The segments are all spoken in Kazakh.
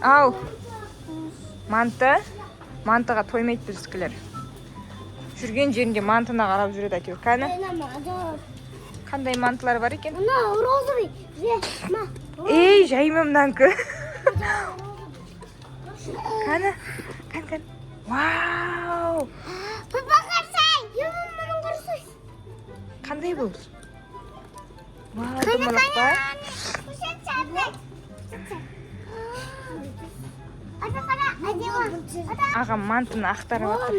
Ау. Мантыға тоймайды біздікілер. Жүрген жерінде мантына қарап жүреді әйтеуір. Кәні? Қандай мантылар бар екен? розовый. Ей, жайма мынанкі. Кәні? Кән. Вау! Папа қарсай. Мұның құрсай. Қандай бұл? Вау, дұмылық ба? Ағам мантыны ақтарып атыр.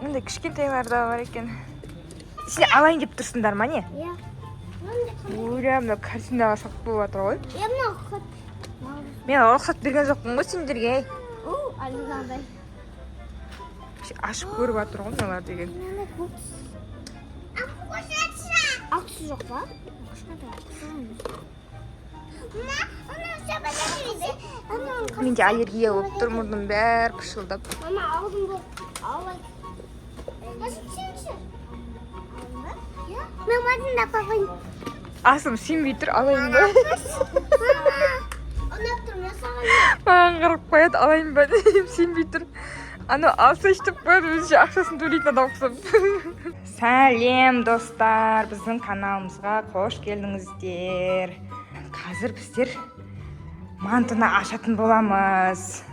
Мында кішкентайлар да бар екен. Сен алайын деп тұрсыңдар ма не? Иә. Өлі, мына картинаға сақ болып атыр ғой. Мен рұқсат берген жоқпын ғой сендерге. Ашып көріп атыр ғой мыналар деген. Ақсы жоқ па? Менде аллергия болып тұр, мұрным бәрі қышылдап. Мама, алдым бұл. Алай. Мен мадында папайын. Асым сенбей тұр, алайын ба? Онап тұр, мен саған. Маған қарап қояды, алайын ба дейм, сенбей тұр. Аны алса іштіп қояды, өзінше ақшасын төлейтін адам ұқсап. Сәлем достар, біздің каналымызға қош келдіңіздер. Қазір біздер мантыны ашатын боламыз.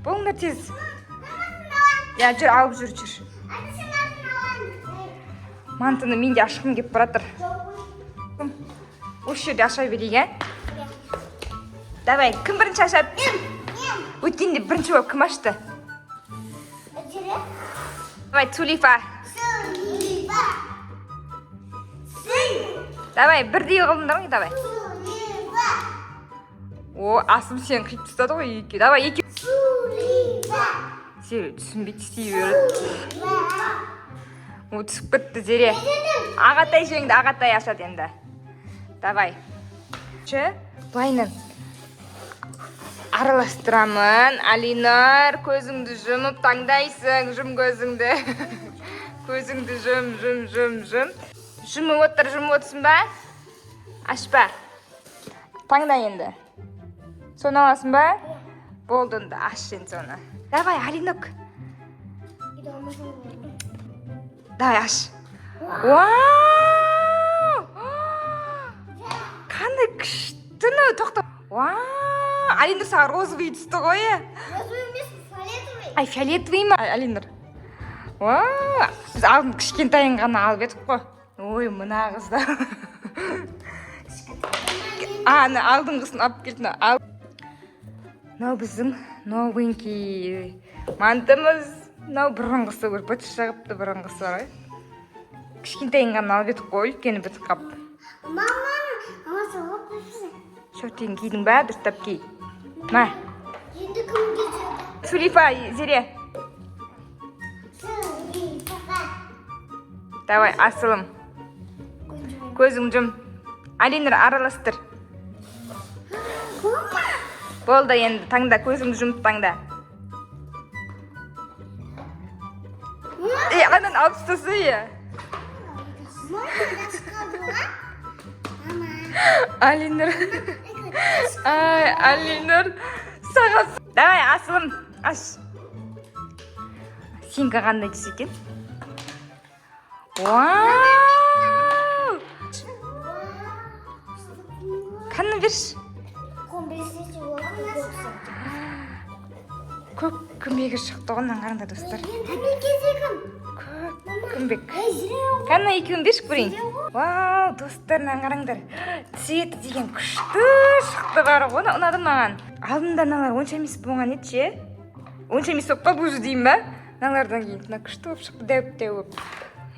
Болыңдар тез. Я, жүр, алып жүр. Мантыны мен де ашқым кеп баратыр. Осы жерде аша берейік, ә? Давай, кім бірінші ашады? Өткенде бірінші болып кім ашты? Давай, Цулифа. Давай, бірдей қылыңдар ғой, давай. О, Асым сен қиып тұстады ғой екеу. Давай, екеу. Зере түсінбейді, істей береді. О, түсіп кетті, Зере. Ағатай жеңді, Ағатай ашады енді. Давай. Былайынан араластырамын. Алинар, көзіңді жұмып таңдайсың. Жұм көзіңді. Көзіңді жұм. Жұмып отырсың ба? Ашпа. Таңда енді. Соны аласың ба? Болды, аш сен соны. Давай, Алинок. Давай, аш. Вау! Қандай күштіні, тоқта. Вау! Алинар саған розовый түсті ғой. Розовый емес, фиолетовый. Ай, фиолетовый ма, Алинар? Вау! Біз алдын кішкентайын ғана алып едік қой. Ой, мына қызда. Алдыңғысын алып келді. Мынау біздің новенький мантымыз. Мынау бұрынғысы бір бұт шығыпты бұрынғысы бар. Кішкентайын ғана алып едік қой, үлкені бітіп қап. Мама соғып қойсын. Шөптен кидің ба, дұрыстап кей. Ма? Енді кім кетеді? Цулифа, Зере. Давай, асылым. Көзің жұм. Алинар, араластыр. Болды енді, таңда, көзіңді жұмып таңда. Анан алып тұстасы, Алинар. Ай, Алинар. Саған. Давай, асылым, аш. Сен қағандай түс екен? Вау! Қанны берш? Көк күмбегі шықты ғынан қарында достар. Көк күмбек. Қанна екеуін бершік көрейін. Вау, достарынан қараңдар. Цветі деген күшті шықты бары ғона ұнады маған. Алдында налар онша емес болған еді ше? Онша емес болып қалып өзі дейін ба? Налардан кейін күшті болып шықты, дәуіп болып.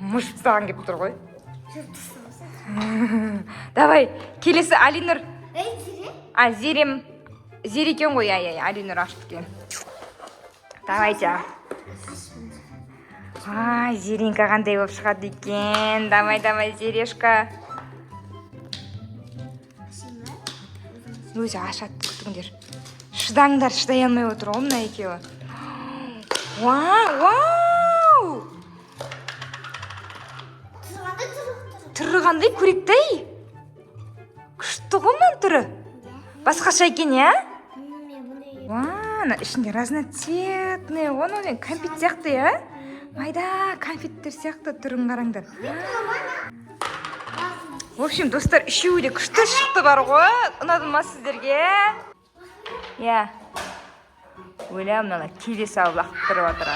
Мұшып саған кеп тұр ғой. Давай, келесі Алинар. Зерем. Зере екен ғой, Алинар ашты кен. Давайте. Ай, Зеренька қандай болып шығады екен. Давай, Зерешка. Өзі ашады, күтіңдер. Шыдаңдар, шыдай алмай отыр ғой мына екеуі. Вау! Түрі қандай көректі-ай. Күшті ғой мына түрі. басқаша екен, иә? Мен бұндай. Ана ішінде разноцветный, оны мен кәмпит сияқты, иә? Майда кәмпиттер сияқты түрін қараңдар. В общем, достар, үшеуі де күшті шықты бар ғой. Ұнады ма сіздерге? Иә. Ойлаймын, мыналар келе салып лақтырып жатыр.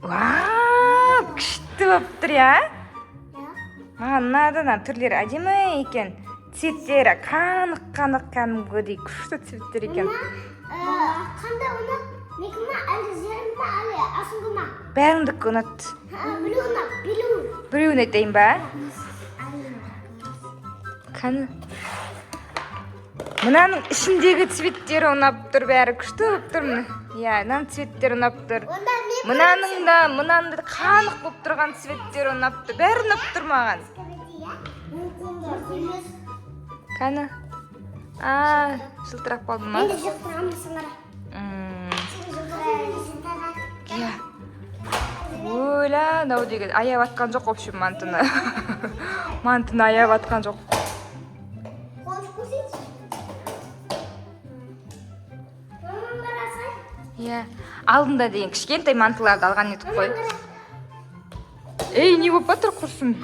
Вау, күшті болып тұр, иә? Маған ұнады, түрлері әдемі екен. Цветтері қанық кәдімгідей күшті цветтер екен. Қандай ұнат? Некі ма, әлі зерім ба, әлі асыңғы ма? Бәріңдікі ұнат. Біреу ұнат, біреу. Біреуін айтайын ба? Қаны. Мынаның ішіндегі цветтері ұнап тұр, бәрі күшті болып тұр. Иә, мынаның цветтері ұнап тұр. Мынаның да қанық болып тұрған цветтері ұнап тұр. Бәрі ұнап тұр маған. Қаны. Жылтырақ болды ма? Мен де жылтырамын сыңыра. Иә. Ойла, мынау деген аяп атқан жоқ, общем, мантыны. Мантыны аяп атқан жоқ. Қош көрсетші. Мамам қарасай. Иә. Алдында деген кішкентай мантыларды алған едік қой. Ей, не болып жатыр құрсын?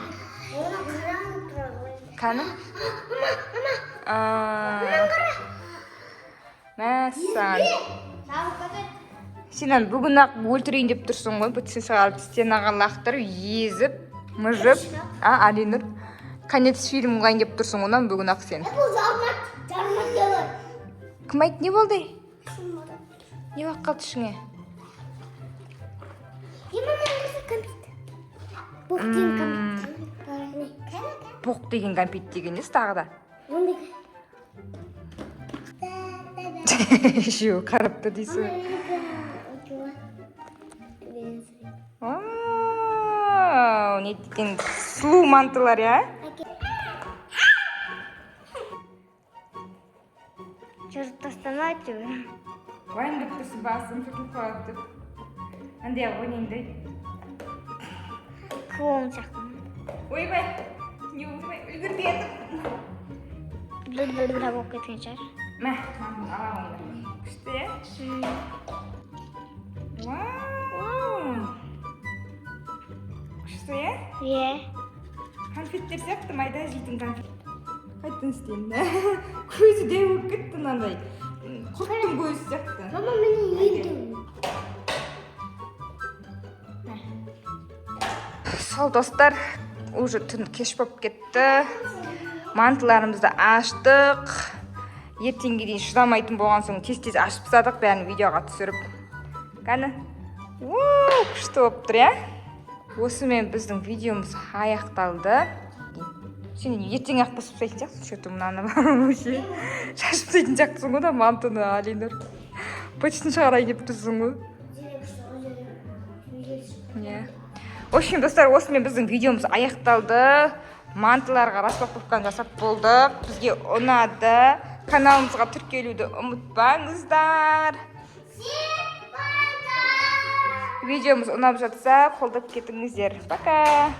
Оны қараңғы тұрады. Қаны? Мәссаған. Сенен бүгін ақ өлтірейін деп тұрсың ғой. Бүтсін шығарып стенаға лақтырып, езіп, мұжып. Алинұр, конец фильм қойын деп тұрсың онан бүгін ақ сен. Бұл жармат делер. Кім айт, не болды? Не бақ қалды ішіңе? Боқ деген кәмпит деген ес тағы да. Жеу, қарап тұр дейсің. Не деген сұлу мантылар, иә? Жұрт тастамайды. Уайымдап тұрсың, басым тұртып қалады деп. Андай ойнайындай. Куым жақын. Ойбай, не ойбай, үлгірді етіп. Бір болып кеткен шығар. Мә, ала ойнар. Күшті, е? Вау! Күшті, е? Е. Конфеттер сияқты майда жейтін конфет. Қайтын істеймін. Көзі де өп кетті мынандай. Құрттың көзі сияқты. Мама мені елді. Сол достар, уже түн кеш болып кетті. Мантыларымызды аштық. Ертеңге дейін шыдамайтын болған соң тез-тез ашып тастадық, бәрін видеоға түсіріп. Қаны? Күшті болып тұр, иә? Осымен біздің видеомыз аяқталды. Сен ертең ақ басып тастайтын сияқтысың, что-то мынаны бар вообще. Шашып тастайтын сияқтысың ғой да, мантыны, Алинұр. Почтын шығарайын деп тұрсың ғой. В общем, достар, осымен біздің видеомыз аяқталды. Мантыларға распаковканы жасап болдық. Бізге ұнады. Каналымызға тіркелуді ұмытпаңыздар. Видеомыз ұнап жатса, қолдап кетіңіздер. Пока!